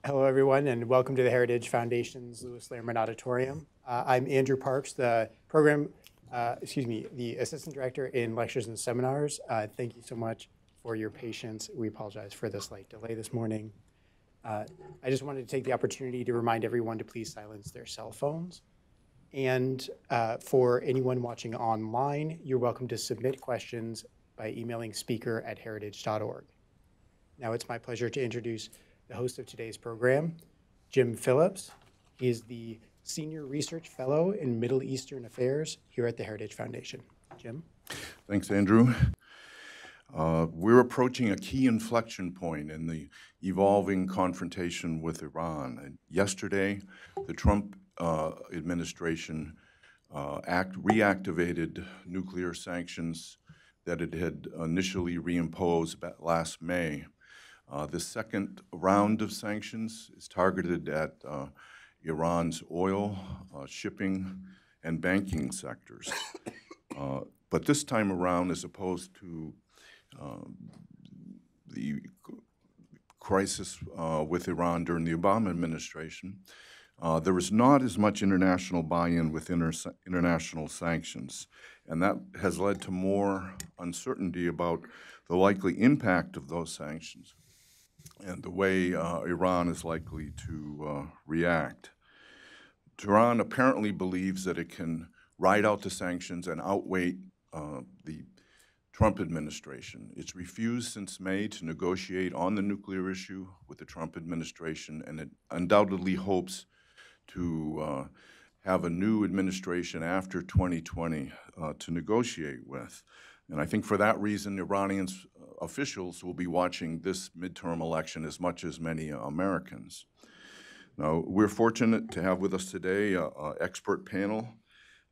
Hello, everyone, and welcome to the Heritage Foundation's Louis Lehrman Auditorium. I'm Andrew Parks, the the Assistant Director in Lectures and Seminars. Thank you so much for your patience. We apologize for the slight delay this morning. I just wanted to take the opportunity to remind everyone to please silence their cell phones. And for anyone watching online, you're welcome to submit questions by emailing speaker@heritage.org. Now it's my pleasure to introduce the host of today's program, Jim Phillips. He is the Senior Research Fellow in Middle Eastern Affairs here at the Heritage Foundation. Jim? Thanks, Andrew. We're approaching a key inflection point in the evolving confrontation with Iran. And yesterday, the Trump administration reactivated nuclear sanctions that it had initially reimposed last May. The second round of sanctions is targeted at Iran's oil, shipping, and banking sectors. But this time around, as opposed to the crisis with Iran during the Obama administration, there was not as much international buy-in with international sanctions. And that has led to more uncertainty about the likely impact of those sanctions and the way Iran is likely to react. Tehran apparently believes that it can ride out the sanctions and outweigh the Trump administration. It's refused since May to negotiate on the nuclear issue with the Trump administration, and it undoubtedly hopes to have a new administration after 2020 to negotiate with. And I think for that reason, Iranian officials will be watching this midterm election as much as many Americans. Now, we're fortunate to have with us today an expert panel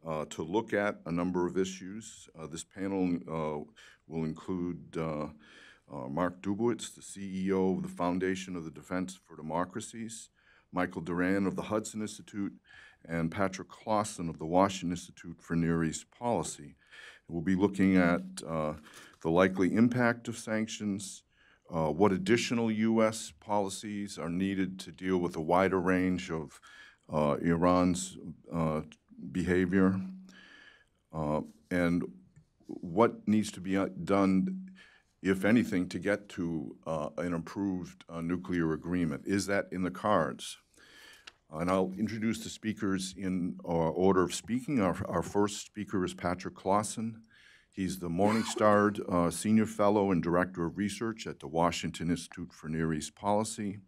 to look at a number of issues. This panel will include Mark Dubowitz, the CEO of the Foundation of the Defense for Democracies, Michael Doran of the Hudson Institute, and Patrick Clausen of the Washington Institute for Near East Policy. We'll be looking at the likely impact of sanctions, what additional U.S. policies are needed to deal with a wider range of Iran's behavior, and what needs to be done, if anything, to get to an improved nuclear agreement. Is that in the cards? And I'll introduce the speakers in order of speaking. Our first speaker is Patrick Clausen. He's the Morningstar Senior Fellow and Director of Research at the Washington Institute for Near East Policy.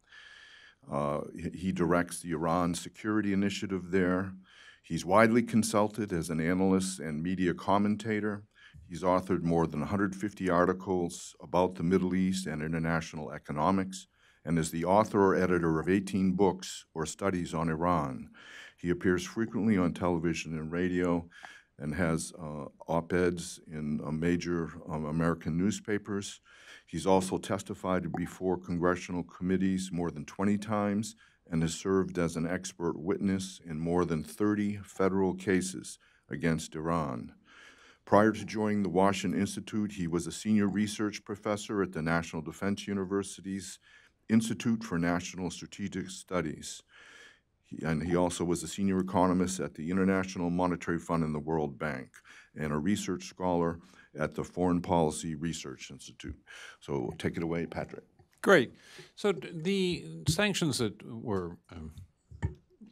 He directs the Iran Security Initiative there. He's widely consulted as an analyst and media commentator. He's authored more than 150 articles about the Middle East and international economics, and is the author or editor of 18 books or studies on Iran. He appears frequently on television and radio and has op-eds in major American newspapers. He's also testified before congressional committees more than 20 times and has served as an expert witness in more than 30 federal cases against Iran. Prior to joining the Washington Institute, he was a senior research professor at the National Defense University's Institute for National Strategic Studies. He also was a senior economist at the International Monetary Fund and the World Bank, and a research scholar at the Foreign Policy Research Institute. So take it away, Patrick. Great. So the sanctions that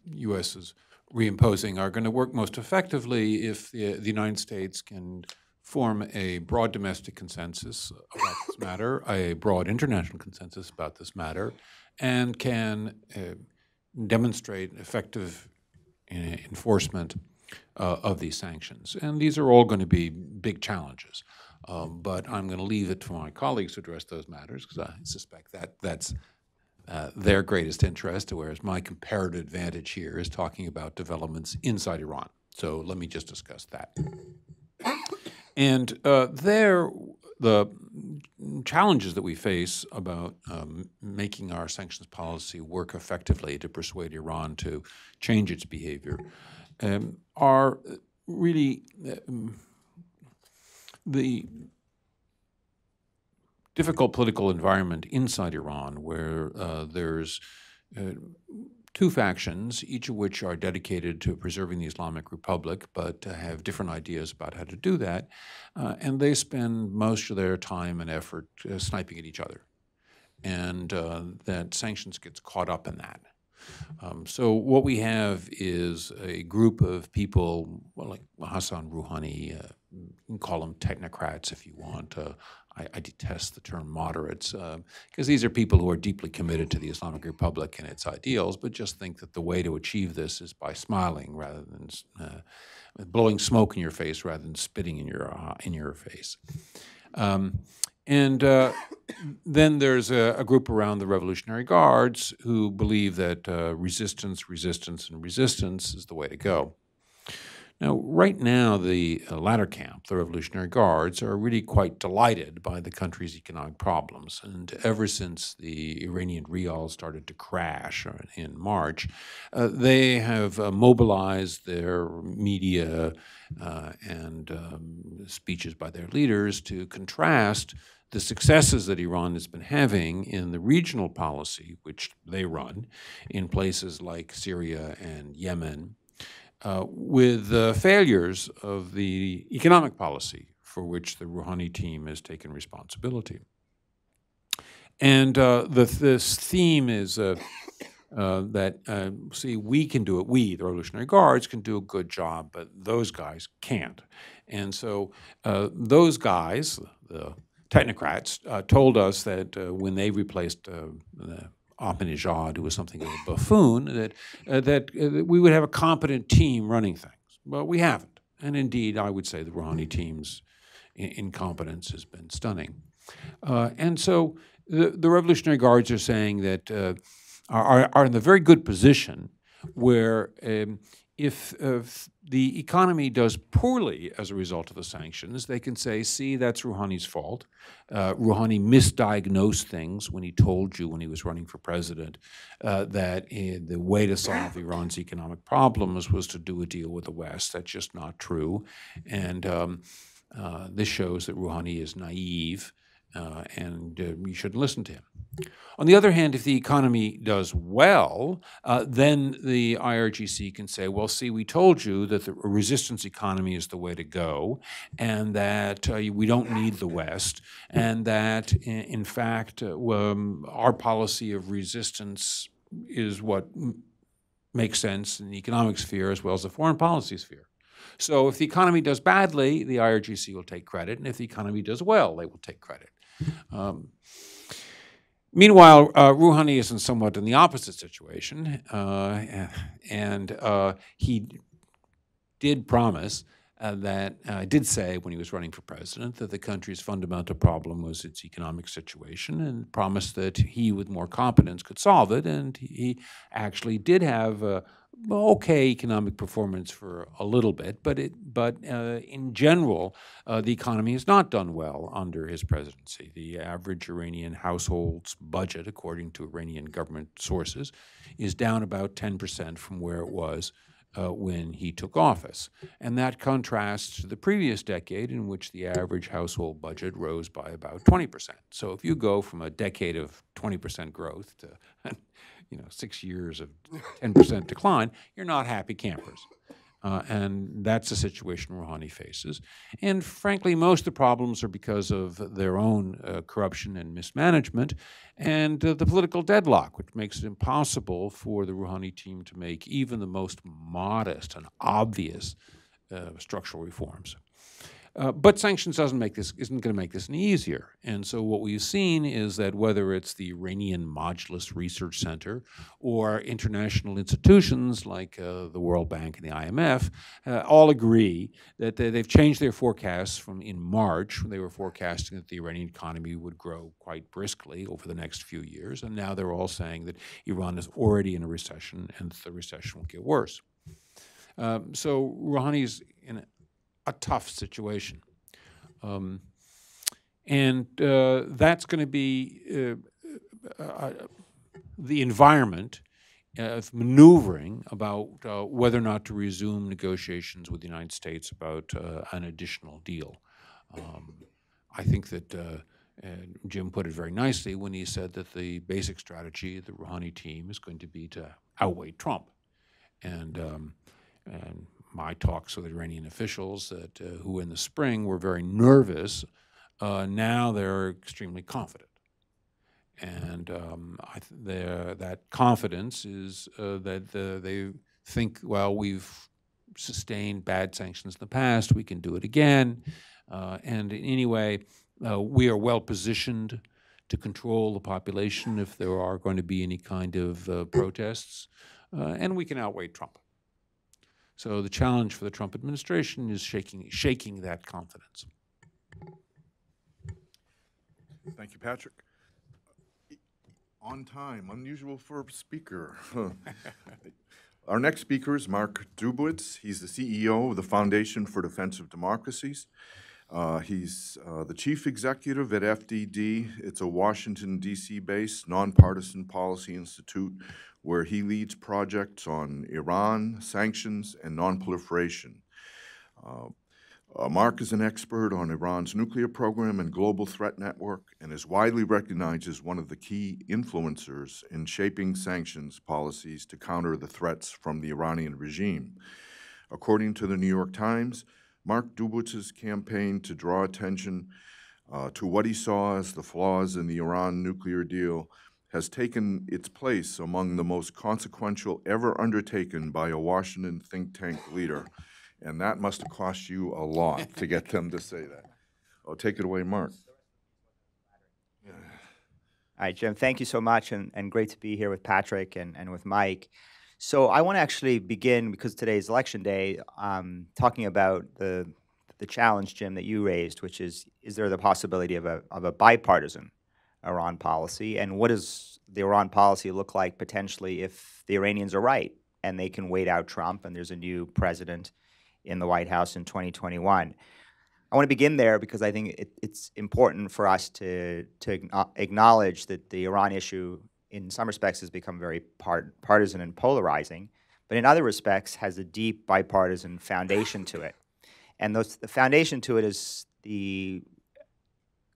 U.S. is reimposing are going to work most effectively if the United States can form a broad domestic consensus about this matter, a broad international consensus about this matter, and can demonstrate effective enforcement of these sanctions. And these are all going to be big challenges. But I'm going to leave it to my colleagues to address those matters because I suspect that's their greatest interest, whereas my comparative advantage here is talking about developments inside Iran. So let me just discuss that. And the challenges that we face about making our sanctions policy work effectively to persuade Iran to change its behavior are really the difficult political environment inside Iran, where there's two factions, each of which are dedicated to preserving the Islamic Republic, but have different ideas about how to do that, and they spend most of their time and effort sniping at each other, and that sanctions gets caught up in that. So what we have is a group of people, well, like Hassan Rouhani, you can call them technocrats if you want. I detest the term moderates because these are people who are deeply committed to the Islamic Republic and its ideals, but just think that the way to achieve this is by smiling rather than blowing smoke in your face rather than spitting in your face. Then there's a group around the Revolutionary Guards who believe that resistance, resistance, and resistance is the way to go. Now, right now, the latter camp, the Revolutionary Guards, are really quite delighted by the country's economic problems. And ever since the Iranian rial started to crash in March, they have mobilized their media and speeches by their leaders to contrast the successes that Iran has been having in the regional policy, which they run, in places like Syria and Yemen, with the failures of the economic policy for which the Rouhani team has taken responsibility. And this theme is that, see, we can do it. We, the Revolutionary Guards, can do a good job, but those guys can't. And so those guys, the technocrats, told us that when they replaced Ahmadinejad, who was something of a buffoon, that we would have a competent team running things. But we haven't. And indeed, I would say the Rouhani team's incompetence has been stunning. And so the Revolutionary Guards are saying that are in the very good position where if the economy does poorly as a result of the sanctions, they can say, see, that's Rouhani's fault. Rouhani misdiagnosed things when he told you when he was running for president that the way to solve Iran's economic problems was to do a deal with the West. That's just not true. And this shows that Rouhani is naive and you shouldn't listen to him. On the other hand, if the economy does well, then the IRGC can say, well, see, we told you that the resistance economy is the way to go, and that we don't need the West, and that, in fact, our policy of resistance is what makes sense in the economic sphere as well as the foreign policy sphere. So if the economy does badly, the IRGC will take credit, and if the economy does well, they will take credit. Meanwhile, Rouhani is somewhat in the opposite situation, and he did promise did say when he was running for president that the country's fundamental problem was its economic situation, and promised that he, with more competence, could solve it. And he actually did have okay economic performance for a little bit, but in general, the economy has not done well under his presidency. The average Iranian household's budget, according to Iranian government sources, is down about 10% from where it was when he took office. And that contrasts to the previous decade in which the average household budget rose by about 20%. So if you go from a decade of 20% growth to 6 years of 10% decline, you're not happy campers. And that's the situation Rouhani faces. And frankly, most of the problems are because of their own corruption and mismanagement and the political deadlock, which makes it impossible for the Rouhani team to make even the most modest and obvious structural reforms. But sanctions isn't going to make this any easier. And so what we've seen is that whether it's the Iranian Majlis Research Center or international institutions like the World Bank and the IMF all agree that they've changed their forecasts from in March, when they were forecasting that the Iranian economy would grow quite briskly over the next few years. And now they're all saying that Iran is already in a recession and the recession will get worse. So Rouhani's in a tough situation. And that's going to be the environment of maneuvering about whether or not to resume negotiations with the United States about an additional deal. I think that And Jim put it very nicely when he said that the basic strategy of the Rouhani team is going to be to outweigh Trump. And my talks with Iranian officials that who in the spring were very nervous, now they're extremely confident. And that confidence is that they think, well, we've sustained bad sanctions in the past, we can do it again. And anyway, we are well positioned to control the population if there are going to be any kind of protests, and we can outweigh Trump. So the challenge for the Trump administration is shaking that confidence. Thank you, Patrick. On time, unusual for a speaker. Our next speaker is Mark Dubowitz. He's the CEO of the Foundation for Defensive Democracies. He's the chief executive at FDD. It's a Washington, D.C.-based nonpartisan policy institute where he leads projects on Iran, sanctions, and nonproliferation. Mark is an expert on Iran's nuclear program and global threat network and is widely recognized as one of the key influencers in shaping sanctions policies to counter the threats from the Iranian regime. According to the New York Times, Mark Dubowitz's campaign to draw attention to what he saw as the flaws in the Iran nuclear deal has taken its place among the most consequential ever undertaken by a Washington think tank leader. And that must have cost you a lot to get them to say that. Oh, take it away, Mark. All right, Jim, thank you so much, and great to be here with Patrick and with Mike. So I want to actually begin, because today is Election Day, talking about the challenge, Jim, that you raised, which is there the possibility of a bipartisan Iran policy, and what does the Iran policy look like potentially if the Iranians are right and they can wait out Trump and there's a new president in the White House in 2021. I want to begin there because I think it's important for us to acknowledge that the Iran issue, in some respects, has become very partisan and polarizing, but in other respects has a deep bipartisan foundation to it. And the foundation to it is the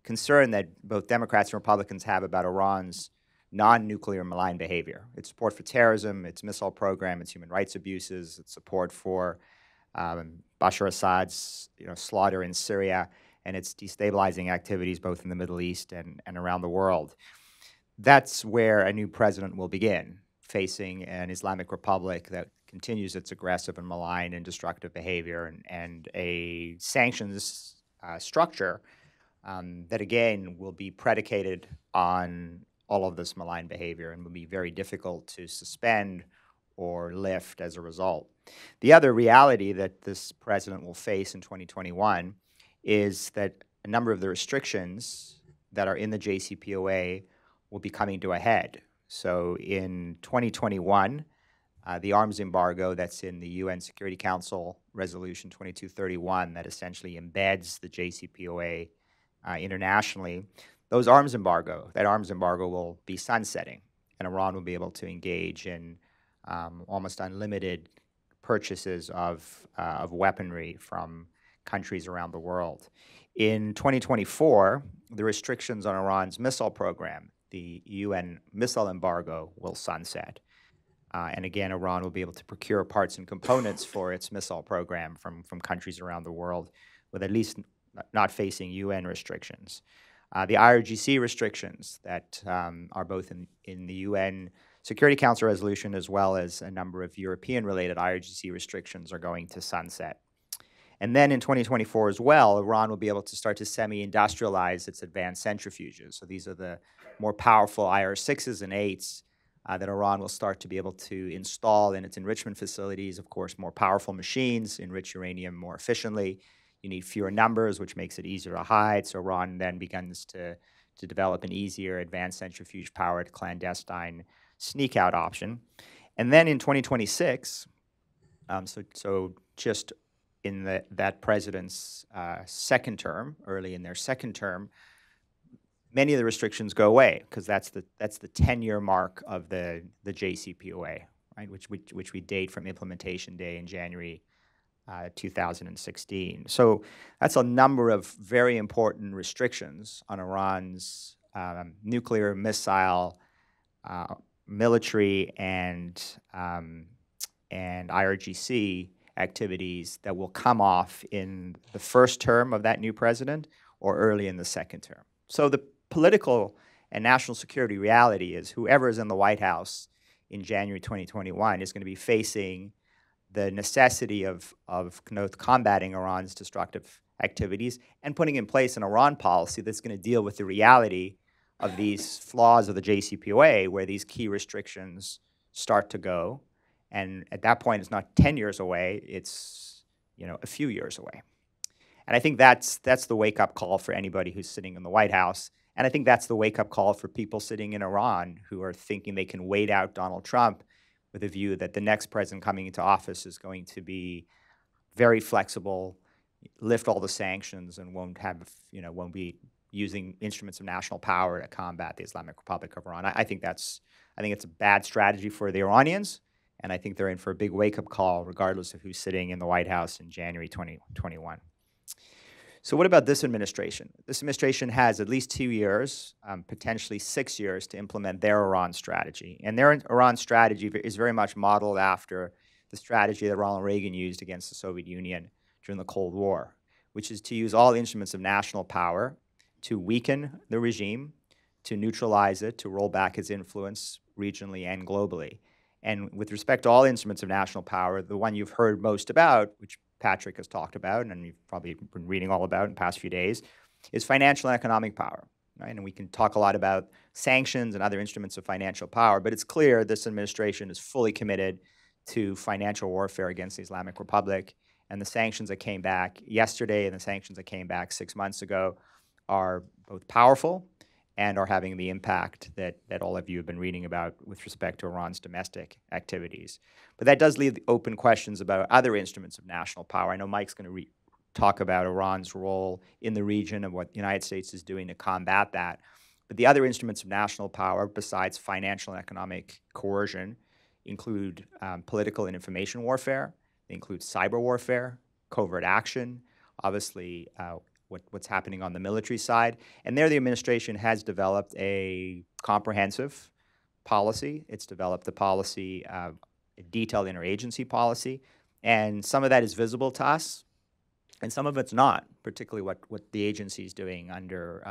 concern that both Democrats and Republicans have about Iran's non-nuclear malign behavior. Its support for terrorism, its missile program, its human rights abuses, its support for Bashar Assad's slaughter in Syria, and its destabilizing activities both in the Middle East and around the world. That's where a new president will begin, facing an Islamic Republic that continues its aggressive and malign and destructive behavior, and a sanctions structure that, again, will be predicated on all of this malign behavior and will be very difficult to suspend or lift as a result. The other reality that this president will face in 2021 is that a number of the restrictions that are in the JCPOA will be coming to a head. So in 2021, the arms embargo that's in the UN Security Council Resolution 2231 that essentially embeds the JCPOA internationally, that arms embargo will be sunsetting, and Iran will be able to engage in almost unlimited purchases of weaponry from countries around the world. In 2024, the restrictions on Iran's missile program, the UN missile embargo, will sunset. And again, Iran will be able to procure parts and components for its missile program from countries around the world with at least not facing UN restrictions. The IRGC restrictions that are both in the UN Security Council resolution as well as a number of European-related IRGC restrictions are going to sunset. And then in 2024 as well, Iran will be able to start to semi-industrialize its advanced centrifuges. So these are the more powerful IR-6s and 8s that Iran will start to be able to install in its enrichment facilities. Of course, more powerful machines enrich uranium more efficiently. You need fewer numbers, which makes it easier to hide. So Iran then begins to develop an easier advanced centrifuge-powered clandestine sneak-out option. And then in 2026, so just in that president's second term, early in their second term, many of the restrictions go away because that's the 10-year mark of the JCPOA, right? Which we date from implementation day in January 2016. So that's a number of very important restrictions on Iran's nuclear, missile, military, and IRGC activities that will come off in the first term of that new president or early in the second term. So the political and national security reality is whoever is in the White House in January 2021 is going to be facing the necessity of combating Iran's destructive activities and putting in place an Iran policy that's going to deal with the reality of these flaws of the JCPOA, where these key restrictions start to go. And at that point, it's not 10 years away, it's a few years away. And I think that's the wake-up call for anybody who's sitting in the White House. And I think that's the wake-up call for people sitting in Iran who are thinking they can wait out Donald Trump with a view that the next president coming into office is going to be very flexible, lift all the sanctions, and won't be using instruments of national power to combat the Islamic Republic of Iran. I think it's a bad strategy for the Iranians, and I think they're in for a big wake-up call regardless of who's sitting in the White House in January 2021. So what about this administration? This administration has at least 2 years, potentially 6 years, to implement their Iran strategy. And their Iran strategy is very much modeled after the strategy that Ronald Reagan used against the Soviet Union during the Cold War, which is to use all instruments of national power to weaken the regime, to neutralize it, to roll back its influence regionally and globally. And with respect to all instruments of national power, the one you've heard most about, which Patrick has talked about, and you've probably been reading all about in the past few days, is financial and economic power. Right? And we can talk a lot about sanctions and other instruments of financial power, but it's clear this administration is fully committed to financial warfare against the Islamic Republic. And the sanctions that came back yesterday and the sanctions that came back 6 months ago are both powerful and are having the impact that all of you have been reading about with respect to Iran's domestic activities. But that does leave open questions about other instruments of national power. I know Mike's going to talk about Iran's role in the region and what the United States is doing to combat that. But the other instruments of national power, besides financial and economic coercion, include political and information warfare. They include cyber warfare, covert action, obviously what's happening on the military side. And there the administration has developed a comprehensive policy. It's developed a policy, a detailed interagency policy. And some of that is visible to us, and some of it's not, particularly what the agency is doing under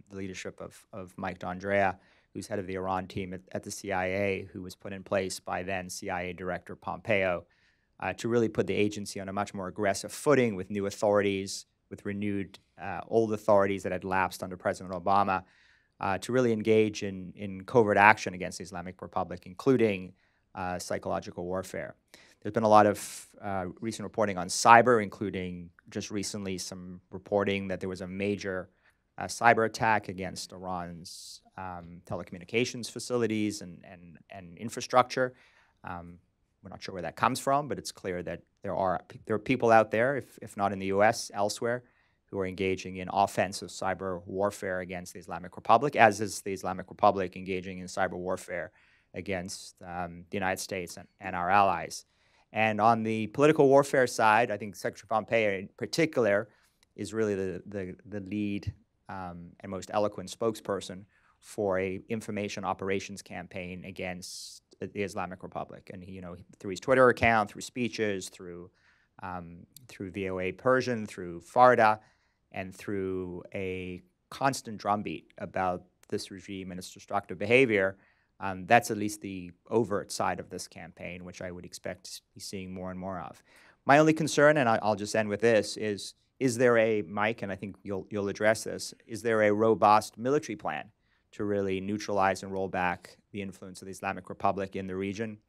the leadership of Mike D'Andrea, who's head of the Iran team at the CIA, who was put in place by then CIA Director Pompeo, to really put the agency on a much more aggressive footing with new authorities, with renewed old authorities that had lapsed under President Obama, to really engage in covert action against the Islamic Republic, including psychological warfare. There's been a lot of recent reporting on cyber, including just recently some reporting that there was a major cyber attack against Iran's telecommunications facilities and infrastructure. We're not sure where that comes from, but it's clear that there are people out there, if not in the U.S., elsewhere, who are engaging in offensive cyber warfare against the Islamic Republic, as is the Islamic Republic engaging in cyber warfare against the United States and our allies. And on the political warfare side, I think Secretary Pompeo in particular is really the lead and most eloquent spokesperson for a information operations campaign against the Islamic Republic. And he, through his Twitter account, through speeches, through VOA Persian, through Farda, and through a constant drumbeat about this regime and its destructive behavior, that's at least the overt side of this campaign, which I would expect to be seeing more and more of. My only concern, and I'll just end with this, is there a, Mike, and I think you'll address this, is there a robust military plan to really neutralize and roll back the influence of the Islamic Republic in the region?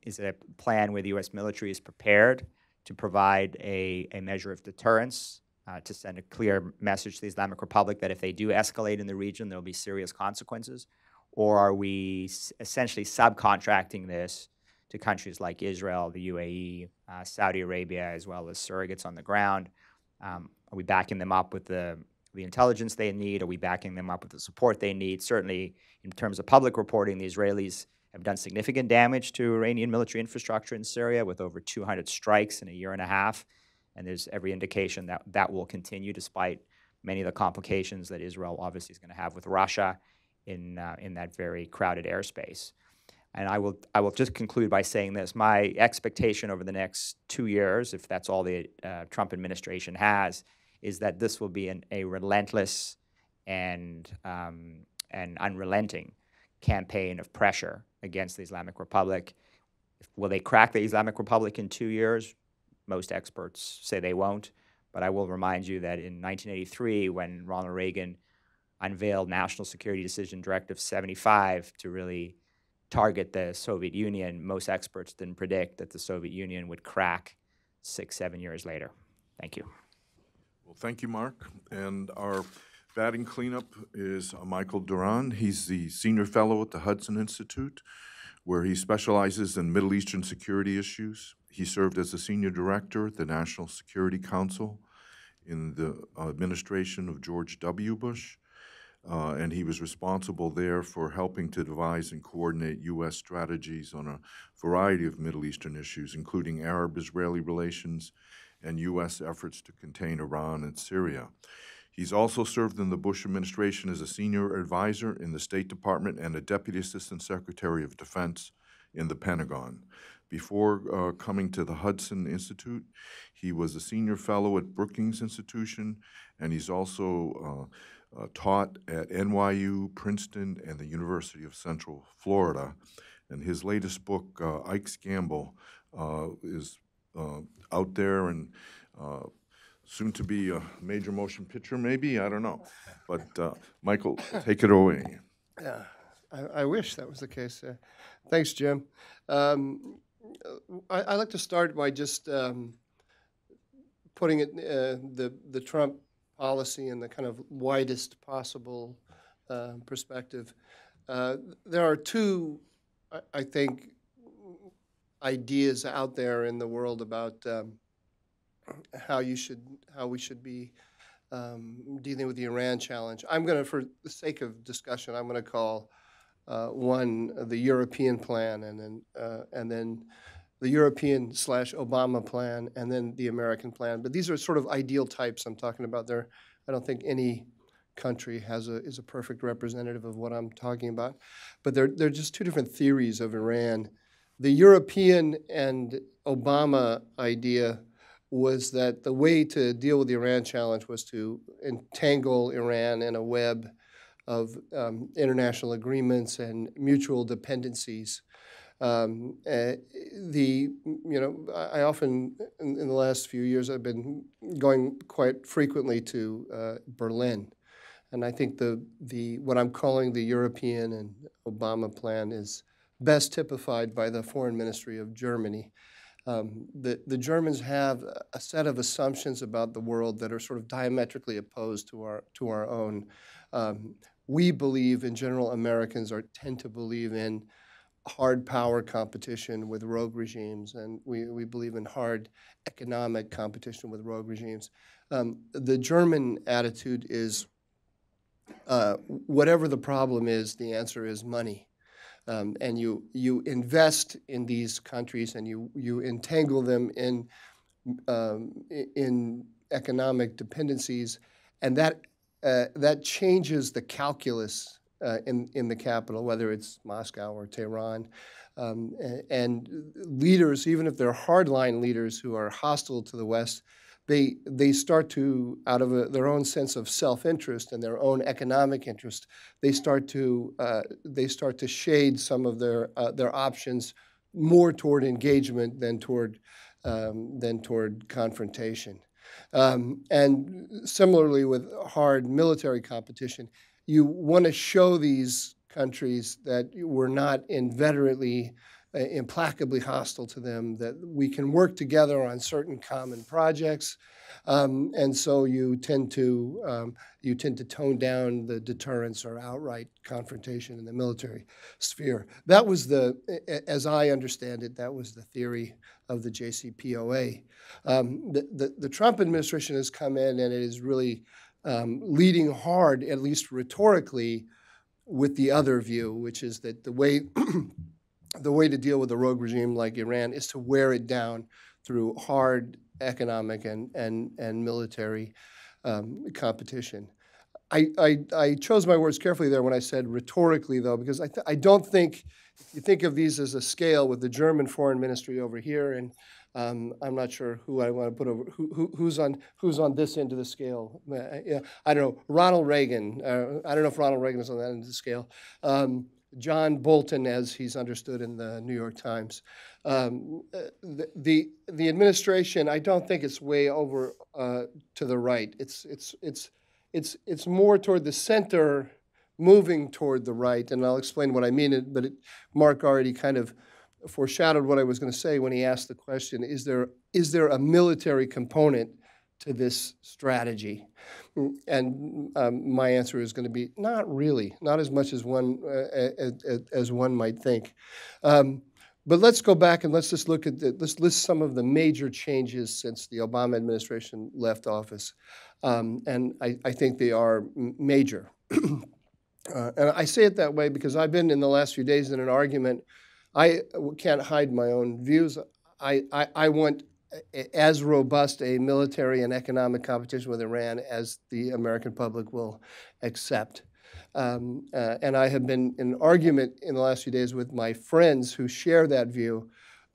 Is it a plan where the U.S. military is prepared to provide a measure of deterrence, to send a clear message to the Islamic Republic that if they do escalate in the region, there will be serious consequences? Or are we essentially subcontracting this to countries like Israel, the UAE, Saudi Arabia, as well as surrogates on the ground? Are we backing them up with the intelligence they need? Are we backing them up with the support they need? Certainly, in terms of public reporting, the Israelis have done significant damage to Iranian military infrastructure in Syria with over 200 strikes in a year and a half. And there's every indication that that will continue despite many of the complications that Israel obviously is going to have with Russia in that very crowded airspace. And I will just conclude by saying this. My expectation over the next 2 years, if that's all the Trump administration has, is that this will be a relentless and unrelenting campaign of pressure against the Islamic Republic. Will they crack the Islamic Republic in 2 years? Most experts say they won't. But I will remind you that in 1983, when Ronald Reagan unveiled National Security Decision Directive 75 to really target the Soviet Union, most experts didn't predict that the Soviet Union would crack 6, 7 years later. Thank you. Well, thank you, Mark. And our batting cleanup is Michael Doran. He's the senior fellow at the Hudson Institute, where he specializes in Middle Eastern security issues. He served as the senior director at the National Security Council in the administration of George W. Bush. And he was responsible there for helping to devise and coordinate U.S. strategies on a variety of Middle Eastern issues, including Arab-Israeli relations and U.S. efforts to contain Iran and Syria. He's also served in the Bush administration as a senior advisor in the State Department and a Deputy Assistant Secretary of Defense in the Pentagon. Before coming to the Hudson Institute, he was a senior fellow at Brookings Institution, and he's also taught at NYU, Princeton, and the University of Central Florida. And his latest book, Ike's Gamble, is out there and soon to be a major motion picture, maybe, I don't know. But Michael, take it away. Yeah, I wish that was the case. Thanks, Jim. I'd like to start by just putting it the Trump policy in the kind of widest possible perspective. There are two, I think, ideas out there in the world about how we should be dealing with the Iran challenge. I'm going to, for the sake of discussion, I'm going to call one the European plan, and then the European/Obama plan, and then the American plan. But these are sort of ideal types I'm talking about. I don't think any country is a perfect representative of what I'm talking about. But they're just two different theories of Iran. The European and Obama idea was that the way to deal with the Iran challenge was to entangle Iran in a web of international agreements and mutual dependencies. I often, in the last few years, I've been going quite frequently to Berlin. And I think what I'm calling the European and Obama plan is best typified by the foreign ministry of Germany. The Germans have a set of assumptions about the world that are sort of diametrically opposed to our own. We believe, in general, Americans tend to believe in hard power competition with rogue regimes, and we believe in hard economic competition with rogue regimes. The German attitude is, whatever the problem is, the answer is money. And you invest in these countries, and you entangle them in economic dependencies, and that changes the calculus in the capital, whether it's Moscow or Tehran. And leaders, even if they're hardline leaders who are hostile to the West, they start to, out of their own sense of self-interest and their own economic interest, they start to shade some of their options more toward engagement than toward confrontation. And similarly with hard military competition, you want to show these countries that we're not inveterately, implacably hostile to them, that we can work together on certain common projects, and so you tend to tone down the deterrence or outright confrontation in the military sphere. That was as I understand it, that was the theory of the JCPOA. The Trump administration has come in, and it is really leading hard, at least rhetorically, with the other view, which is that the way the way to deal with a rogue regime like Iran is to wear it down through hard economic and military competition. I chose my words carefully there when I said rhetorically, though, because I don't think, if you think of these as a scale with the German foreign ministry over here, and I'm not sure who I want to put over, who's on this end of the scale. Yeah, I don't know, Ronald Reagan. I don't know if Ronald Reagan is on that end of the scale. John Bolton, as he's understood in the New York Times. The administration, I don't think it's way over to the right. It's more toward the center, moving toward the right, and I'll explain what I mean. But Mark already kind of foreshadowed what I was going to say when he asked the question: Is there a military component to this strategy? And my answer is going to be not really, not as much as one might think. But let's go back and let's just look at let's list some of the major changes since the Obama administration left office, and I think they are major. And I say it that way because I've been in the last few days in an argument. I can't hide my own views. I want as robust a military and economic competition with Iran as the American public will accept. And I have been in an argument in the last few days with my friends who share that view,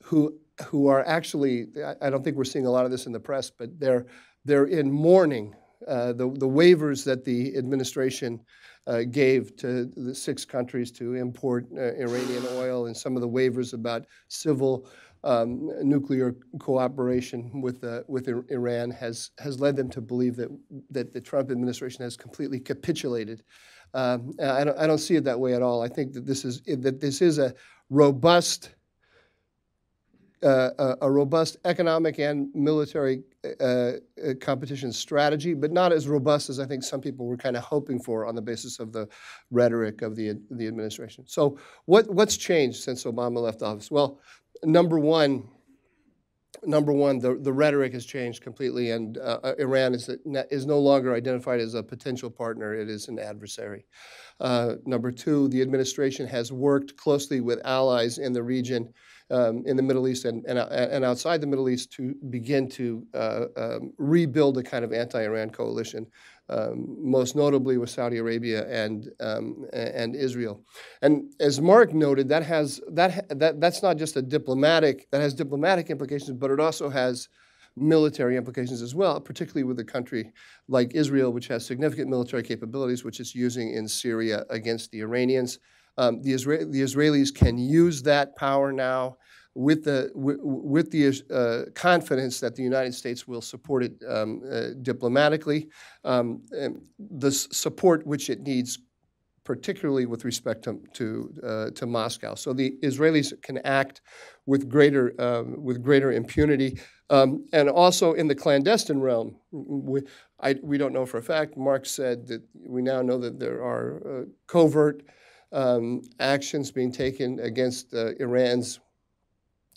who are actually, I don't think we're seeing a lot of this in the press, but they're in mourning. The waivers that the administration gave to the 6 countries to import Iranian oil, and some of the waivers about civil nuclear cooperation with Iran has led them to believe that the Trump administration has completely capitulated. I don't see it that way at all. I think that this is a robust economic and military competition strategy, but not as robust as I think some people were kind of hoping for on the basis of the rhetoric of the administration. So what's changed since Obama left office? Well, number one, the rhetoric has changed completely, and Iran is no longer identified as a potential partner. It is an adversary. Number two, the administration has worked closely with allies in the region, in the Middle East and outside the Middle East, to begin to rebuild a kind of anti-Iran coalition, most notably with Saudi Arabia and Israel. And as Mark noted, that's not just that has diplomatic implications, but it also has military implications as well, particularly with a country like Israel, which has significant military capabilities, which it's using in Syria against the Iranians. The Israelis can use that power now with the confidence that the United States will support it diplomatically, the support which it needs, particularly with respect to Moscow. So the Israelis can act with greater impunity, and also in the clandestine realm. We don't know for a fact. Mark said that we now know that there are covert actions being taken against Iran's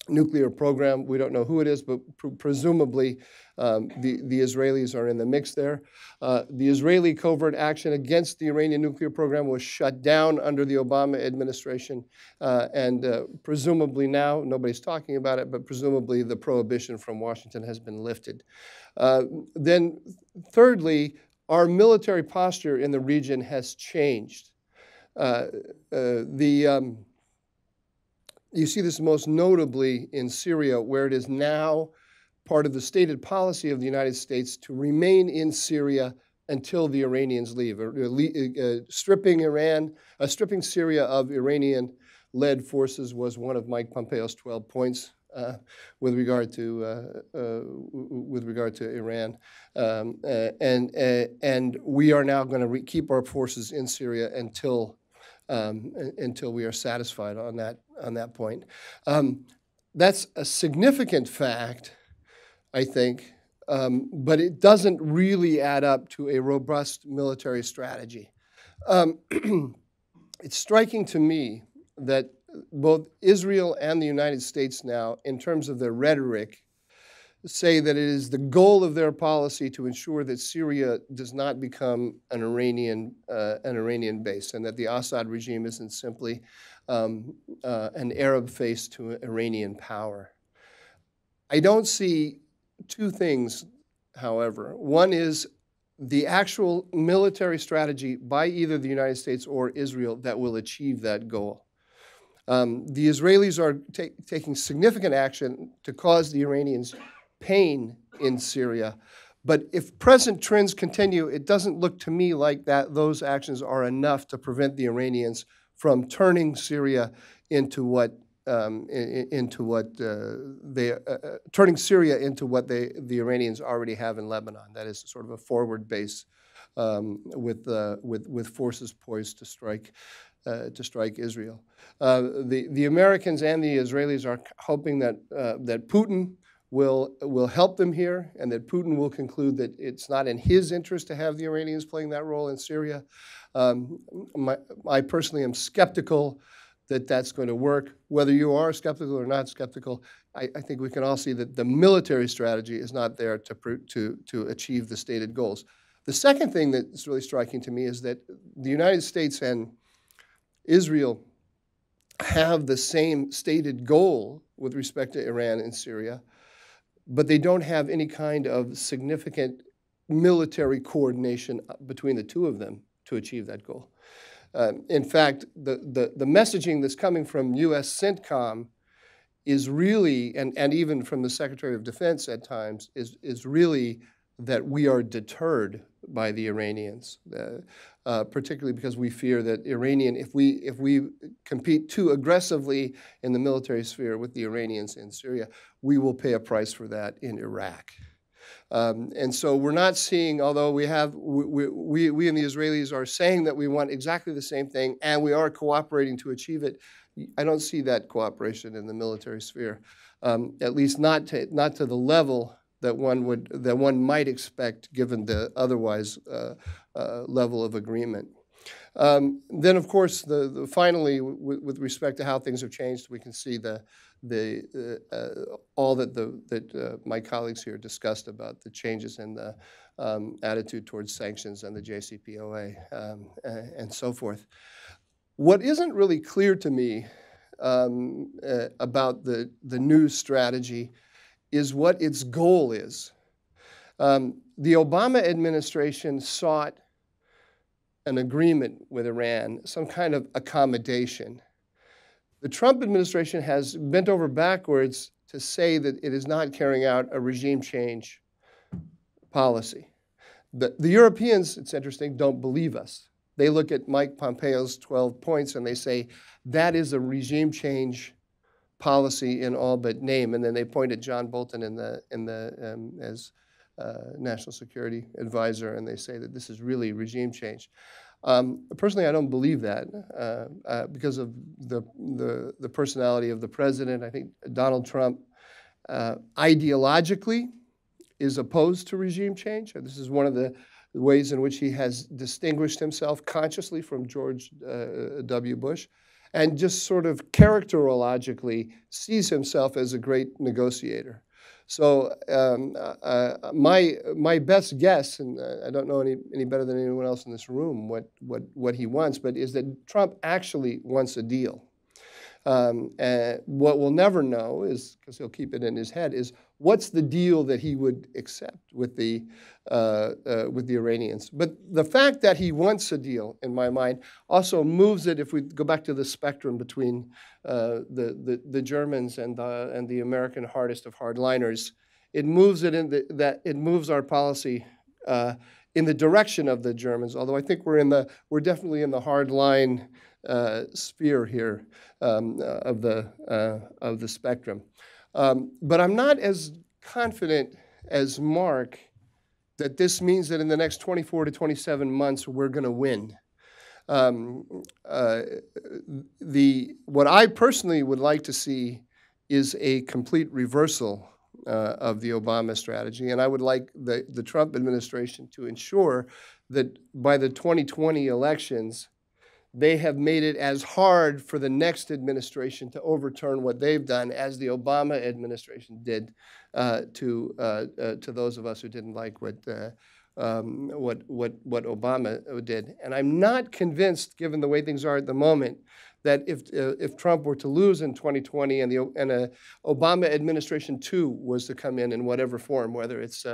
nuclear program. We don't know who it is, but presumably the Israelis are in the mix there. The Israeli covert action against the Iranian nuclear program was shut down under the Obama administration, and presumably now, nobody's talking about it, but presumably the prohibition from Washington has been lifted. Then thirdly, our military posture in the region has changed. You see this most notably in Syria, where it is now part of the stated policy of the United States to remain in Syria until the Iranians leave. Stripping Syria of Iranian-led forces was one of Mike Pompeo's 12 points with regard to Iran, and we are now going to keep our forces in Syria until we are satisfied on that point. That's a significant fact, I think, but it doesn't really add up to a robust military strategy. It's striking to me that both Israel and the United States now, in terms of their rhetoric, say that it is the goal of their policy to ensure that Syria does not become an Iranian base, and that the Assad regime isn't simply an Arab face to Iranian power. I don't see two things, however. One is the actual military strategy by either the United States or Israel that will achieve that goal. The Israelis are taking significant action to cause the Iranians pain in Syria. But if present trends continue, it doesn't look to me like those actions are enough to prevent the Iranians from turning Syria into what turning Syria into what the Iranians already have in Lebanon. That is sort of a forward base with forces poised to strike Israel. The Americans and the Israelis are hoping that Putin will help them here, and that Putin will conclude that it's not in his interest to have the Iranians playing that role in Syria. I personally am skeptical that that's going to work. Whether you are skeptical or not skeptical, I think we can all see that the military strategy is not there to achieve the stated goals. The second thing that's really striking to me is that the United States and Israel have the same stated goal with respect to Iran and Syria, but they don't have any kind of significant military coordination between the two of them to achieve that goal. In fact, the messaging that's coming from U.S. CENTCOM is really, and even from the Secretary of Defense at times, is really that we are deterred by the Iranians, particularly because we fear that if we compete too aggressively in the military sphere with the Iranians in Syria, we will pay a price for that in Iraq. And so we're not seeing, although we and the Israelis are saying that we want exactly the same thing, and we are cooperating to achieve it, I don't see that cooperation in the military sphere, at least not to the level that one might expect given the otherwise level of agreement. Then, of course, finally, with respect to how things have changed, we can see all that my colleagues here discussed about the changes in the attitude towards sanctions and the JCPOA and so forth. What isn't really clear to me about the new strategy is what its goal is. The Obama administration sought an agreement with Iran, some kind of accommodation. The Trump administration has bent over backwards to say that it is not carrying out a regime change policy. The Europeans, it's interesting, don't believe us. They look at Mike Pompeo's 12 points and they say, that is a regime change policy in all but name. And then they point at John Bolton as National Security Advisor, and they say that this is really regime change. Personally, I don't believe that because of the personality of the president. I think Donald Trump ideologically is opposed to regime change. This is one of the ways in which he has distinguished himself consciously from George W. Bush, and just sort of characterologically sees himself as a great negotiator. So my best guess, and I don't know any better than anyone else in this room what he wants, but is that Trump actually wants a deal. And what we'll never know is, because he'll keep it in his head, is what's the deal that he would accept with the Iranians. But the fact that he wants a deal, in my mind, also moves it, if we go back to the spectrum between the Germans and the American hardest of hardliners, it moves it it moves our policy in the direction of the Germans. Although I think we're definitely in the hardline sphere here of the spectrum. But I'm not as confident as Mark that this means that in the next 24 to 27 months we're going to win. What I personally would like to see is a complete reversal of the Obama strategy, and I would like the Trump administration to ensure that by the 2020 elections, they have made it as hard for the next administration to overturn what they've done as the Obama administration did to those of us who didn't like what Obama did. And I'm not convinced, given the way things are at the moment, that if Trump were to lose in 2020 and a Obama administration too was to come in whatever form, whether it's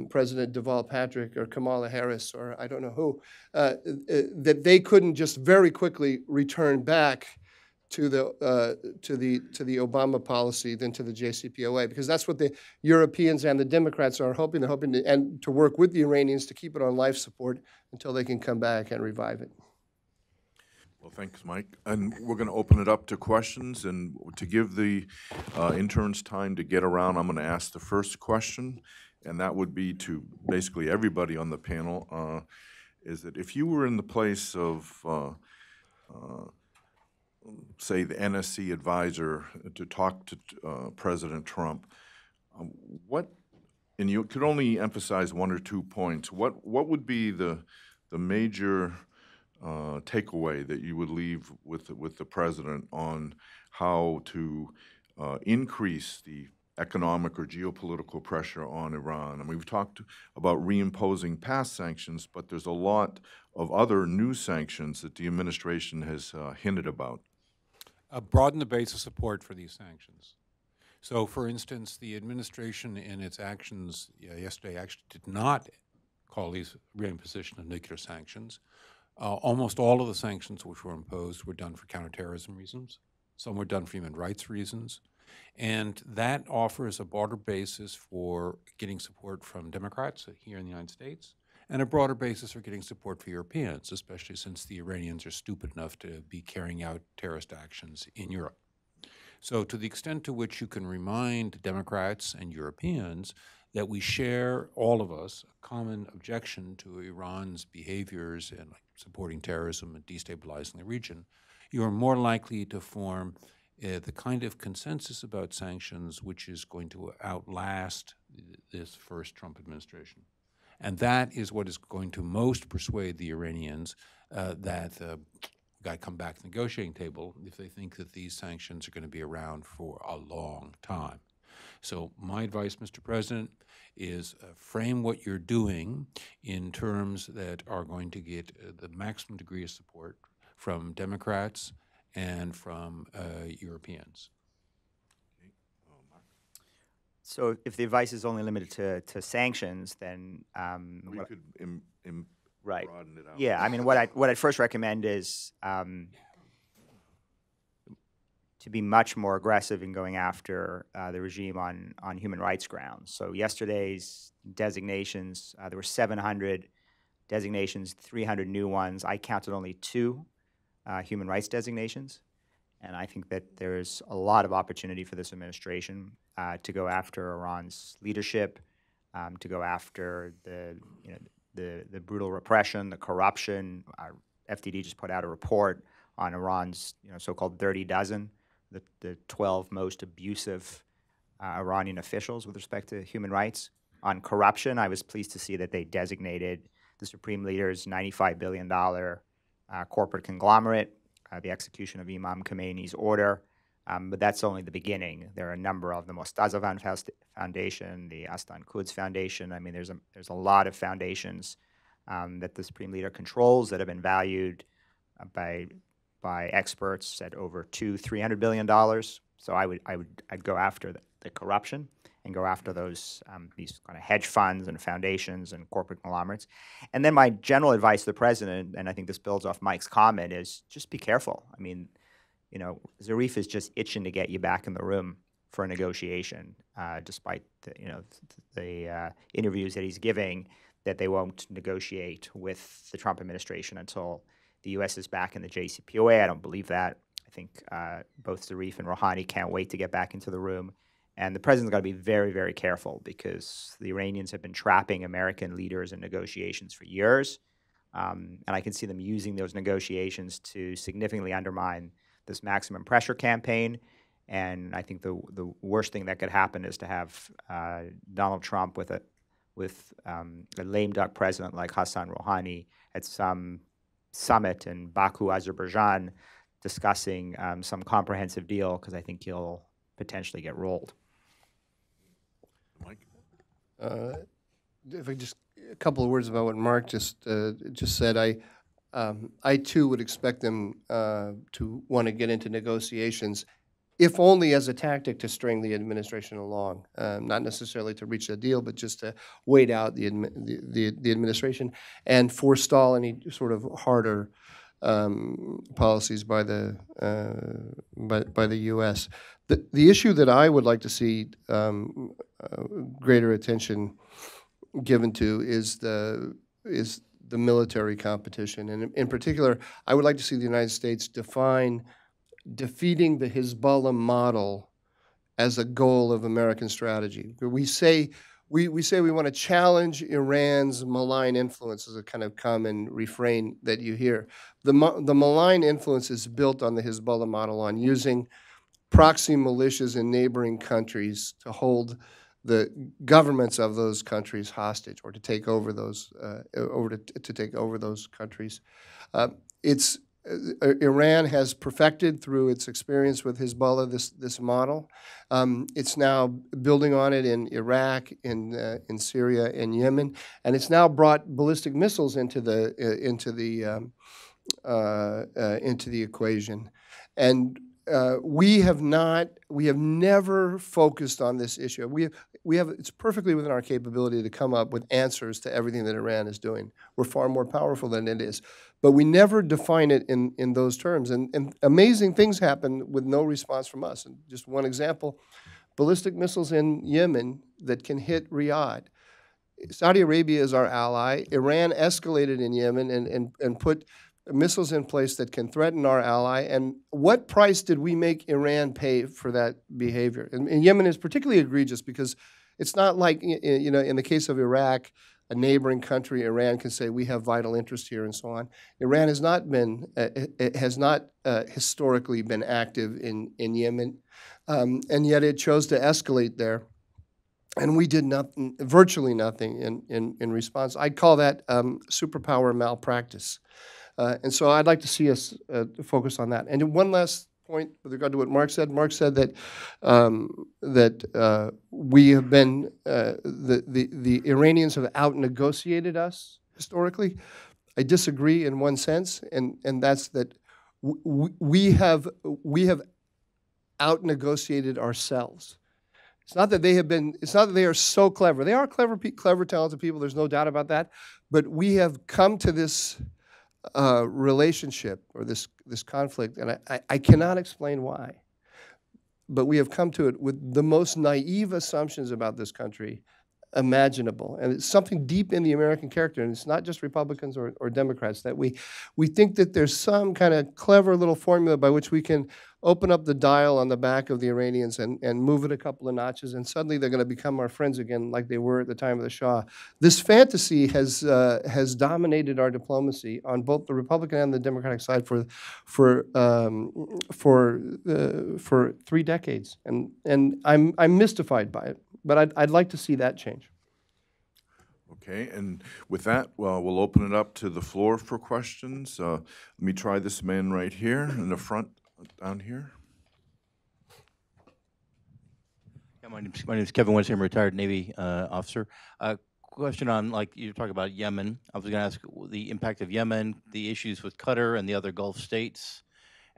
President Deval Patrick or Kamala Harris or I don't know who, that they couldn't just very quickly return back to the Obama policy than to the JCPOA, because that's what the Europeans and the Democrats are hoping. They're hoping to work with the Iranians to keep it on life support until they can come back and revive it. Well, thanks, Mike. And we're going to open it up to questions. And to give the interns time to get around, I'm going to ask the first question, and that would be to basically everybody on the panel, is that if you were in the place of, say, the NSC advisor to talk to President Trump, and you could only emphasize one or 2 points, what would be the major takeaway that you would leave with the president on how to increase the economic or geopolitical pressure on Iran? I mean, we've talked about reimposing past sanctions, but there's a lot of other new sanctions that the administration has hinted about. Broaden the base of support for these sanctions. So, for instance, the administration in its actions yesterday actually did not call these reimposition of nuclear sanctions. Almost all of the sanctions which were imposed were done for counterterrorism reasons. Some were done for human rights reasons. And that offers a broader basis for getting support from Democrats here in the United States, and a broader basis for getting support for Europeans, especially since the Iranians are stupid enough to be carrying out terrorist actions in Europe. So to the extent to which you can remind Democrats and Europeans that we share, all of us, a common objection to Iran's behaviors and supporting terrorism and destabilizing the region, you are more likely to form the kind of consensus about sanctions which is going to outlast this first Trump administration. And that is what is going to most persuade the Iranians that got to come back to the negotiating table if they think that these sanctions are going to be around for a long time. So my advice, Mr. President, is frame what you're doing in terms that are going to get the maximum degree of support from Democrats and from Europeans. So if the advice is only limited to sanctions, then We could right. broaden it out. Yeah, I mean, what I'd first recommend is to be much more aggressive in going after the regime on human rights grounds. So yesterday's designations, there were 700 designations, 300 new ones. I counted only 2 human rights designations, and I think that there's a lot of opportunity for this administration to go after Iran's leadership, to go after the brutal repression, the corruption. Our FDD just put out a report on Iran's so-called dirty dozen, the 12 most abusive Iranian officials with respect to human rights. On corruption, I was pleased to see that they designated the Supreme Leader's $95 billion corporate conglomerate, the execution of Imam Khomeini's order. But that's only the beginning. There are a number of them: Mostaza Foundation, the Astan Quds Foundation. I mean, there's a lot of foundations that the Supreme Leader controls that have been valued by experts at over $200–300 billion. So I'd go after the corruption and go after these kind of hedge funds and foundations and corporate conglomerates. And then my general advice to the president, and I think this builds off Mike's comment, is just be careful. I mean, Zarif is just itching to get you back in the room for a negotiation, despite the interviews that he's giving, that they won't negotiate with the Trump administration until the U.S. is back in the JCPOA. I don't believe that. I think both Zarif and Rouhani can't wait to get back into the room. And the president's got to be very, very careful, because the Iranians have been trapping American leaders in negotiations for years. And I can see them using those negotiations to significantly undermine this maximum pressure campaign. And I think the worst thing that could happen is to have Donald Trump with a lame duck president like Hassan Rouhani at some summit in Baku, Azerbaijan, discussing some comprehensive deal, because I think he'll potentially get rolled. Mike? If I just a couple of words about what Mark just said, I too would expect them to want to get into negotiations, if only as a tactic to string the administration along, not necessarily to reach a deal, but just to wait out the administration and forestall any sort of harder policies by the U.S. The issue that I would like to see greater attention given to is the military competition, and in particular, I would like to see the United States define defeating the Hezbollah model as a goal of American strategy. We say we want to challenge Iran's malign influence as a kind of common refrain that you hear. The malign influence is built on the Hezbollah model, on using proxy militias in neighboring countries to hold the governments of those countries hostage, or to take over those, to take over those countries. Iran has perfected through its experience with Hezbollah this model. It's now building on it in Iraq, in Syria, in Yemen, and it's now brought ballistic missiles into the equation. And we have never focused on this issue. It's perfectly within our capability to come up with answers to everything that Iran is doing. We're far more powerful than it is. But we never define it in those terms. And amazing things happen with no response from us. And just one example, ballistic missiles in Yemen that can hit Riyadh. Saudi Arabia is our ally. Iran escalated in Yemen and put missiles in place that can threaten our ally. And what price did we make Iran pay for that behavior? And Yemen is particularly egregious because it's not like, in the case of Iraq, a neighboring country, Iran, can say we have vital interest here and so on. Iran has not historically been active in Yemen, and yet it chose to escalate there. And we did nothing, virtually nothing in response. I'd call that superpower malpractice. And so I'd like to see us focus on that. And one last point with regard to what Mark said. Mark said that we have been the Iranians have out-negotiated us historically. I disagree in one sense, and that's that we have out-negotiated ourselves. It's not that they have been. It's not that they are so clever. They are clever, talented people. There's no doubt about that. But we have come to this relationship or this conflict, and I cannot explain why, but we have come to it with the most naive assumptions about this country imaginable. And it's something deep in the American character, and it's not just Republicans or Democrats, that we think that there's some kind of clever little formula by which we can open up the dial on the back of the Iranians and move it a couple of notches, and suddenly they're going to become our friends again like they were at the time of the Shah. This fantasy has dominated our diplomacy on both the Republican and the Democratic side for 3 decades, and I'm mystified by it. But I'd like to see that change. Okay, and with that, we'll open it up to the floor for questions. Let me try this man right here in the front, down here. Yeah, my name is Kevin Winston, I'm a retired Navy officer. Question on, like you talk about Yemen. I was going to ask the impact of Yemen, the issues with Qatar and the other Gulf states.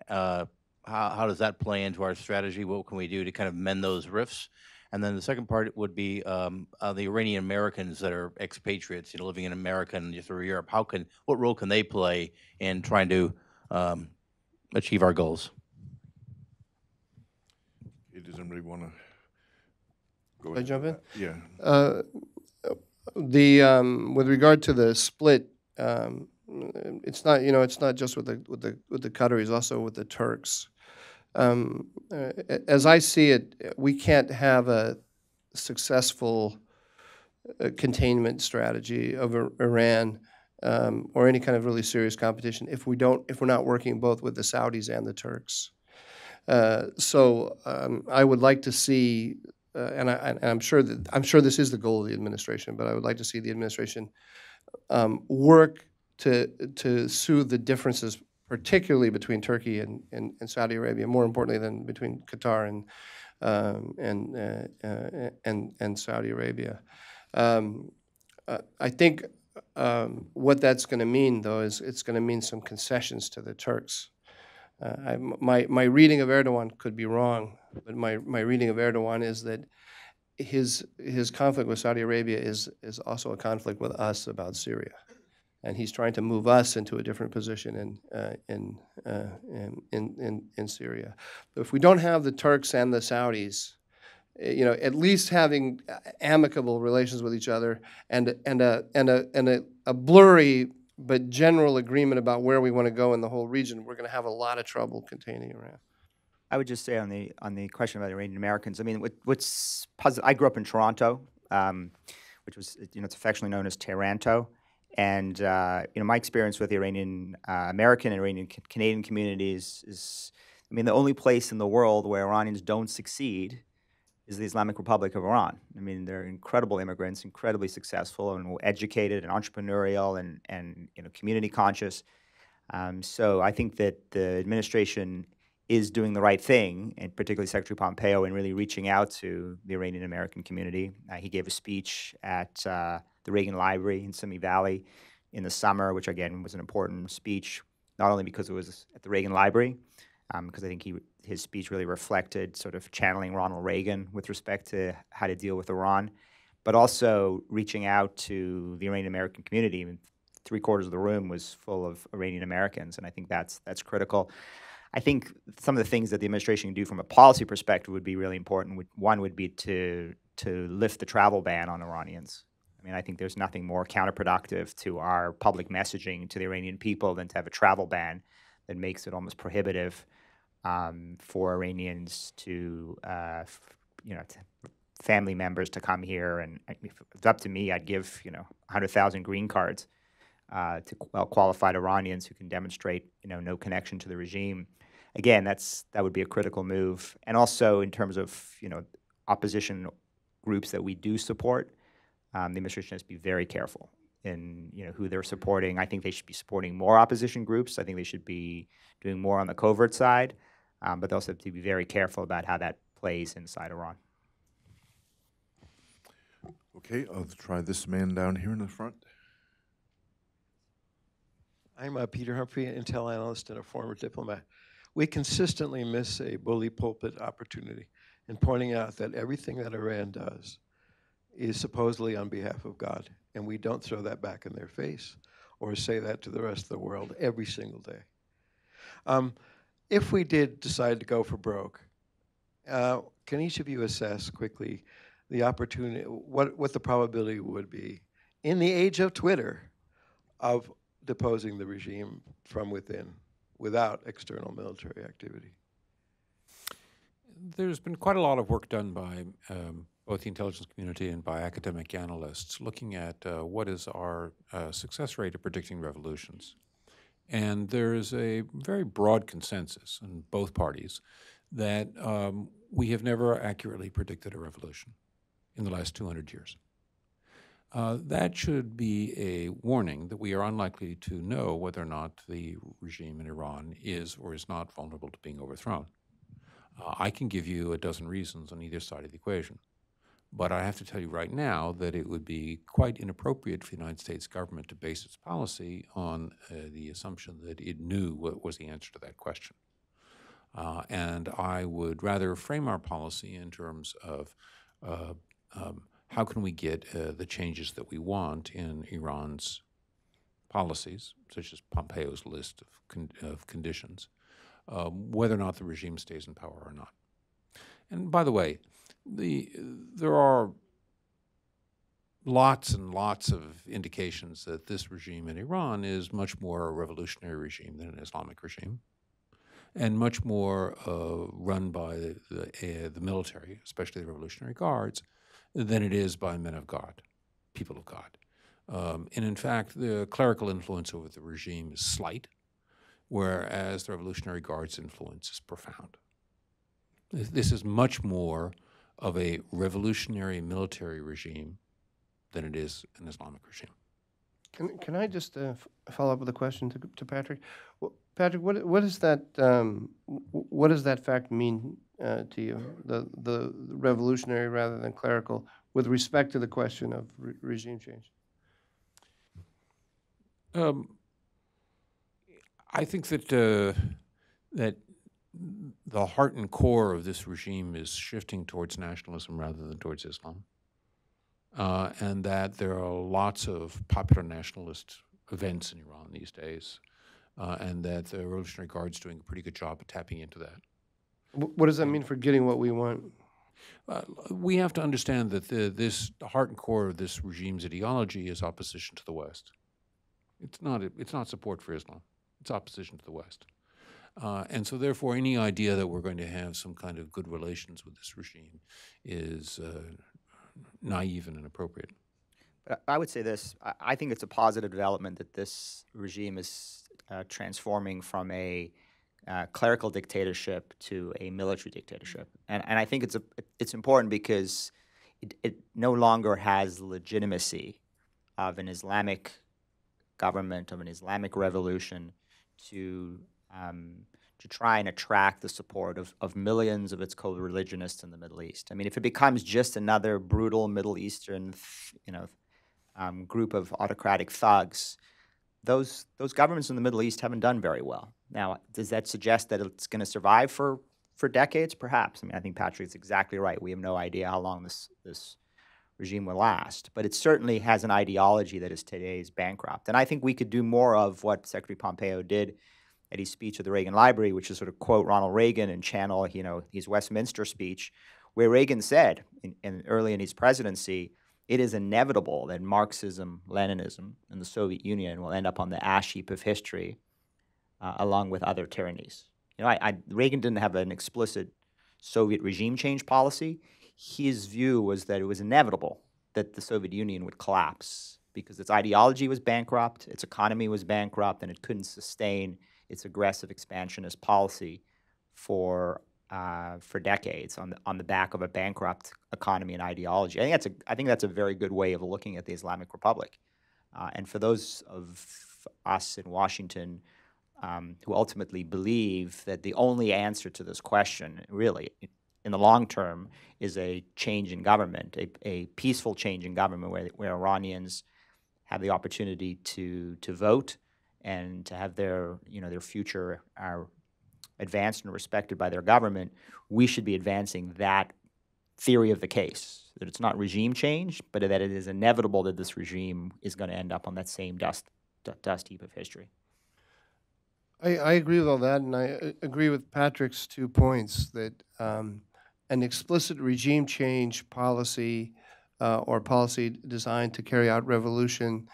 How does that play into our strategy? What can we do to kind of mend those rifts? And then the second part would be the Iranian Americans that are expatriates, living in America and through Europe. What role can they play in trying to achieve our goals? Does anybody want to go? Can I jump in? Yeah. With regard to the split, it's not just with the Qataris, also with the Turks. As I see it, we can't have a successful containment strategy of Iran or any kind of really serious competition if we're not working both with the Saudis and the Turks. So I would like to see, and I'm sure this is the goal of the administration, but I would like to see the administration work to soothe the differences, particularly between Turkey and Saudi Arabia, more importantly than between Qatar and Saudi Arabia. I think what that's going to mean, though, is it's going to mean some concessions to the Turks. My reading of Erdogan could be wrong, but my reading of Erdogan is that his conflict with Saudi Arabia is also a conflict with us about Syria, and he's trying to move us into a different position in Syria. But if we don't have the Turks and the Saudis, at least having amicable relations with each other and a blurry but general agreement about where we want to go in the whole region, we're going to have a lot of trouble containing Iran. I would just say on the question about Iranian Americans, I mean, what's puzzling, I grew up in Toronto, which was, it's affectionately known as Taranto. And, my experience with the Iranian American and Iranian Canadian communities is, I mean, the only place in the world where Iranians don't succeed is the Islamic Republic of Iran. I mean, they're incredible immigrants, incredibly successful and educated and entrepreneurial and community conscious. So I think that the administration is doing the right thing, and particularly Secretary Pompeo, in really reaching out to the Iranian American community. He gave a speech at the Reagan Library in Simi Valley in the summer, which again was an important speech, not only because it was at the Reagan Library, because I think his speech really reflected sort of channeling Ronald Reagan with respect to how to deal with Iran, but also reaching out to the Iranian American community. I mean, 3/4 of the room was full of Iranian Americans, and I think that's critical. I think some of the things that the administration can do from a policy perspective would be really important. One would be to lift the travel ban on Iranians. I mean, I think there's nothing more counterproductive to our public messaging to the Iranian people than to have a travel ban that makes it almost prohibitive for Iranians to, family members to come here. And if it's up to me, I'd give, 100,000 green cards to well-qualified Iranians who can demonstrate, no connection to the regime. Again, that would be a critical move. And also in terms of, opposition groups that we do support, the administration has to be very careful in, who they're supporting. I think they should be supporting more opposition groups. I think they should be doing more on the covert side, but they also have to be very careful about how that plays inside Iran. Okay, I'll try this man down here in the front. I'm Peter Humphrey, an intel analyst and a former diplomat. We consistently miss a bully pulpit opportunity in pointing out that everything that Iran does is supposedly on behalf of God, and we don't throw that back in their face or say that to the rest of the world every single day. If we did decide to go for broke, can each of you assess quickly the opportunity, what the probability would be in the age of Twitter of deposing the regime from within without external military activity? There's been quite a lot of work done by both the intelligence community and by academic analysts looking at what is our success rate of predicting revolutions. And there is a very broad consensus in both parties that we have never accurately predicted a revolution in the last 200 years. That should be a warning that we are unlikely to know whether or not the regime in Iran is or is not vulnerable to being overthrown. I can give you a dozen reasons on either side of the equation, but I have to tell you right now that it would be quite inappropriate for the United States government to base its policy on the assumption that it knew what was the answer to that question. And I would rather frame our policy in terms of how can we get the changes that we want in Iran's policies, such as Pompeo's list of conditions, whether or not the regime stays in power or not. And by the way, there are lots and lots of indications that this regime in Iran is much more a revolutionary regime than an Islamic regime, and much more run by the military, especially the Revolutionary Guards, than it is by men of God, people of God. And in fact, the clerical influence over the regime is slight, whereas the Revolutionary Guard's influence is profound. This is much more of a revolutionary military regime than it is an Islamic regime. Can I just follow up with a question to Patrick? Patrick, what does that fact mean to you? The revolutionary rather than clerical, with respect to the question of regime change. I think that that the heart and core of this regime is shifting towards nationalism rather than towards Islam, and that there are lots of popular nationalist events in Iran these days, and that the Revolutionary Guard's doing a pretty good job of tapping into that. What does that mean for getting what we want? We have to understand that the heart and core of this regime's ideology is opposition to the West. It's not support for Islam. It's opposition to the West. And so therefore, any idea that we're going to have some kind of good relations with this regime is naive and inappropriate. But I would say this. I think it's a positive development that this regime is transforming from a clerical dictatorship to a military dictatorship. And I think it's important because it no longer has legitimacy of an Islamic government, of an Islamic revolution to try and attract the support of millions of its co-religionists in the Middle East. I mean, if it becomes just another brutal Middle Eastern, group of autocratic thugs, those governments in the Middle East haven't done very well. Now, does that suggest that it's going to survive for decades? Perhaps. I mean, I think Patrick's exactly right. We have no idea how long this regime will last, but it certainly has an ideology that is today's bankrupt. And I think we could do more of what Secretary Pompeo did at his speech at the Reagan Library, which is sort of quote Ronald Reagan and channel, his Westminster speech, where Reagan said early in his presidency, it is inevitable that Marxism, Leninism, and the Soviet Union will end up on the ash heap of history, along with other tyrannies. Reagan didn't have an explicit Soviet regime change policy. His view was that it was inevitable that the Soviet Union would collapse because its ideology was bankrupt, its economy was bankrupt, and it couldn't sustain its aggressive expansionist policy for decades on the back of a bankrupt economy and ideology. I think that's a very good way of looking at the Islamic Republic. And for those of us in Washington who ultimately believe that the only answer to this question, really, in the long term, is a change in government, a peaceful change in government where Iranians have the opportunity to vote and to have their future advanced and respected by their government, we should be advancing that theory of the case, that it's not regime change, but that it is inevitable that this regime is going to end up on that same dust heap of history. I agree with all that, and I agree with Patrick's 2 points that an explicit regime change policy or policy designed to carry out revolution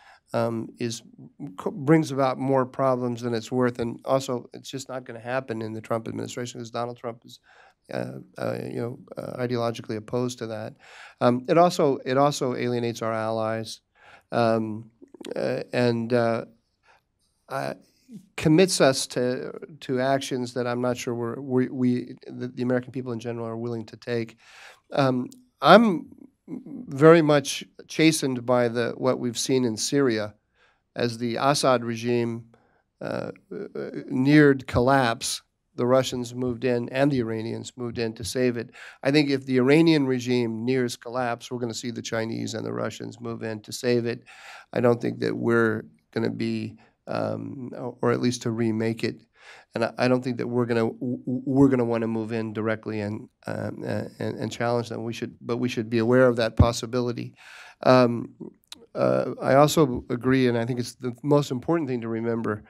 brings about more problems than it's worth, and also it's just not going to happen in the Trump administration because Donald Trump is, ideologically opposed to that. It also alienates our allies, and commits us to actions that I'm not sure the American people in general are willing to take. I'm very much chastened by what we've seen in Syria as the Assad regime neared collapse. The Russians moved in and the Iranians moved in to save it. I think if the Iranian regime nears collapse, we're going to see the Chinese and the Russians move in to save it. I don't think that we're going to be, or at least to remake it. And I don't think that we're going to want to move in directly and challenge them. But we should be aware of that possibility. I also agree, and I think it's the most important thing to remember,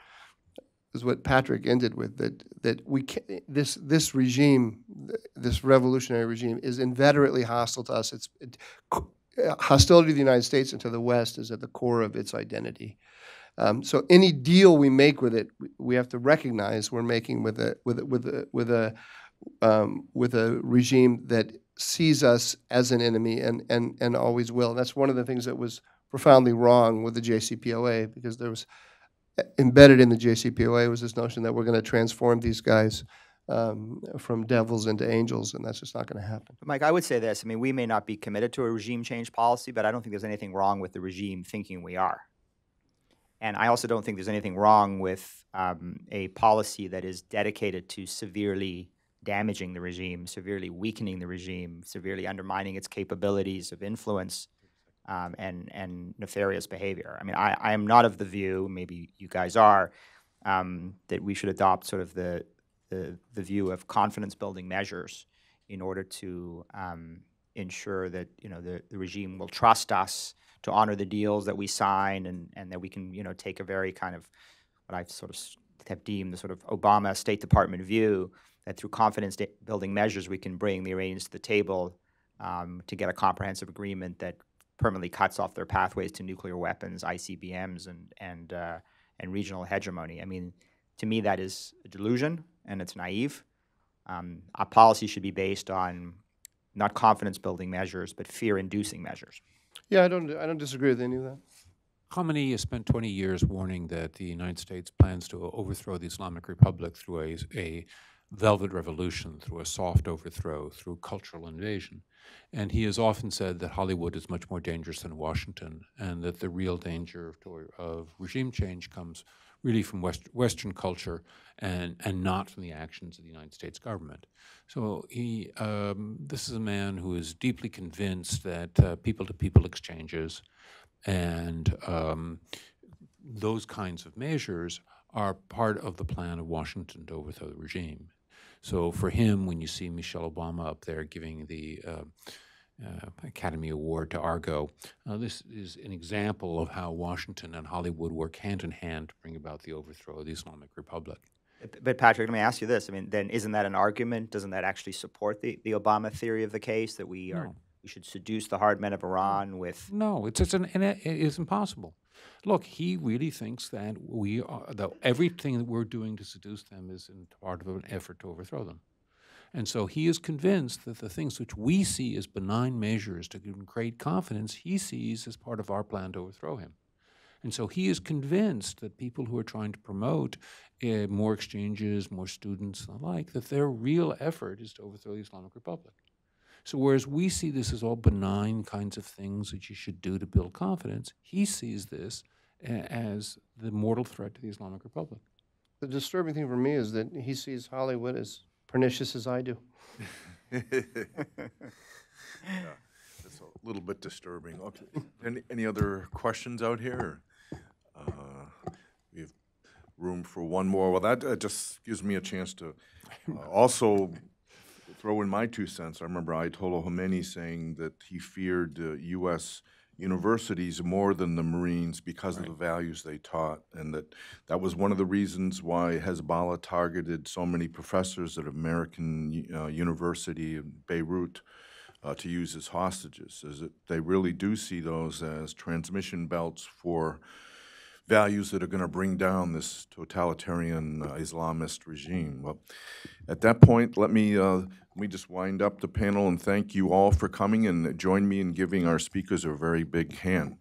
is what Patrick ended with, that we this regime, this revolutionary regime, is inveterately hostile to us. Hostility to the United States and to the West is at the core of its identity. So any deal we make with it, we have to recognize we're making with a regime that sees us as an enemy and always will. And that's one of the things that was profoundly wrong with the JCPOA, because there was embedded in the JCPOA was this notion that we're going to transform these guys from devils into angels, and that's just not going to happen. Mike, I would say this. I mean, we may not be committed to a regime change policy, but I don't think there's anything wrong with the regime thinking we are. And I also don't think there's anything wrong with a policy that is dedicated to severely damaging the regime, severely weakening the regime, severely undermining its capabilities of influence and nefarious behavior. I mean, I am not of the view, maybe you guys are, that we should adopt sort of the view of confidence-building measures in order to ensure that the regime will trust us to honor the deals that we sign, and that we can take a very kind of what I sort of have deemed the sort of Obama State Department view, that through confidence-building measures we can bring the Iranians to the table to get a comprehensive agreement that permanently cuts off their pathways to nuclear weapons, ICBMs, and regional hegemony. I mean, to me, that is a delusion, and it's naive. Our policy should be based on not confidence-building measures, but fear-inducing measures. Yeah, I don't disagree with any of that. Khamenei has spent 20 years warning that the United States plans to overthrow the Islamic Republic through a velvet revolution, through a soft overthrow, through cultural invasion. And he has often said that Hollywood is much more dangerous than Washington, and that the real danger of regime change comes really from Western culture and not from the actions of the United States government. So this is a man who is deeply convinced that people-to-people exchanges and those kinds of measures are part of the plan of Washington to overthrow the regime. So for him, when you see Michelle Obama up there giving the Academy Award to Argo, this is an example of how Washington and Hollywood work hand in hand to bring about the overthrow of the Islamic Republic. But Patrick, let me ask you this. I mean, then isn't that an argument? Doesn't that actually support the Obama theory of the case, that we should seduce the hard men of Iran with? No, it is impossible. Look, he really thinks that everything that we're doing to seduce them is part of an effort to overthrow them. And so he is convinced that the things which we see as benign measures to create confidence, he sees as part of our plan to overthrow him. And so he is convinced that people who are trying to promote more exchanges, more students, and the like, that their real effort is to overthrow the Islamic Republic. So whereas we see this as all benign kinds of things that you should do to build confidence, he sees this as the mortal threat to the Islamic Republic. The disturbing thing for me is that he sees Hollywood as pernicious as I do. Yeah, that's a little bit disturbing. Okay. Any other questions out here? We have room for one more. Well, that just gives me a chance to also throw in my 2 cents. I remember Ayatollah Khomeini saying that he feared U.S. universities more than the Marines because of the values they taught, and that was one of the reasons why Hezbollah targeted so many professors at American University in Beirut to use as hostages, is that they really do see those as transmission belts for values that are going to bring down this totalitarian Islamist regime. Well, at that point, let me just wind up the panel and thank you all for coming, and join me in giving our speakers a very big hand.